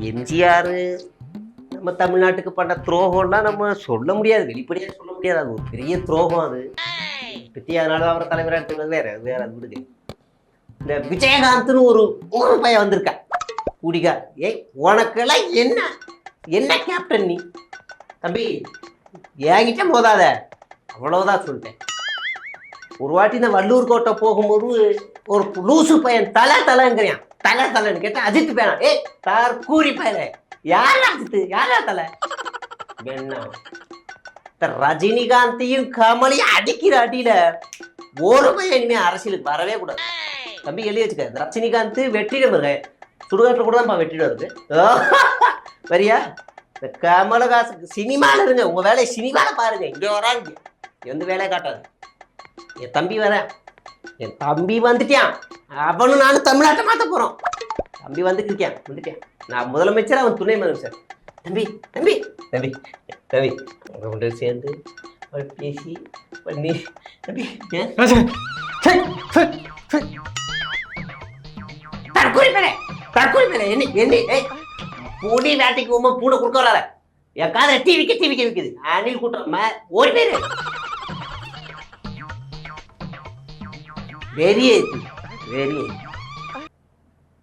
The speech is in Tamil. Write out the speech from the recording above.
எம்ஜிஆர் நம்ம தமிழ்நாட்டுக்கு பண்ண துரோகம்னா நம்ம சொல்ல முடியாது, வெளிப்படையாக சொல்ல முடியாது. அது ஒரு பெரிய துரோகம். அது பற்றி அதனால அவரை தலைவராக எடுத்துக்கிறது வேற அது விடுங்க. இந்த விஜயகாந்த்னு ஒரு பையன் வந்திருக்கா குடிகா. ஏய் உனக்கெல்லாம் என்ன என்ன கேப்டன் நீ தம்பி, என்கிட்ட மோதாத, அவ்வளவுதான் சொல்லிட்டேன். ஒரு வாட்டி இந்த வள்ளூர் கோட்டை போகும்போது ஒரு லூசு பையன் தலைங்கிறான். தலைன்னு கேட்டா அஜித் பேனா. ஏய் கூறி பையல, யாரா அஜித், யாரா தலை? என்ன ரஜினிகாந்தையும் கமலையும் அடிக்கிற அடியில ஒரு பையன் இனிமே அரசியலுக்கு வரவே கூடாது தம்பி. எழுதி வச்சுக்க, ரஜினிகாந்த் வெற்றிடம் இருக்க சுடுகாட்டில் கூட தான் வெற்றிடம் இருக்கு. சரியா? இந்த கமலஹாசன் சினிமால இருங்க, உங்க வேலையை சினிமால பாருங்க. இங்க வராங்க, எந்த வேலையை காட்டாது. என் தம்பி என் தம்பி வந்துட்டான். அவனும் நானும் தமிழ்நாட்டை மாத்த போறோம். தம்பி வந்துட்டேன். நான் முதலமைச்சர், அவன் துணை முதலமைச்சர். தம்பி தம்பி தம்பி தம்பி ஒன்று சேர்ந்து பேசி பண்ணி தம்பி தற்கொலை மேல என்ன பூடி வேட்டைக்கு பூனை கொடுக்க வராத. என் காதை டிவிக்க விற்குது. அணில் கூட்டம் ஒரு பேரு வெறியே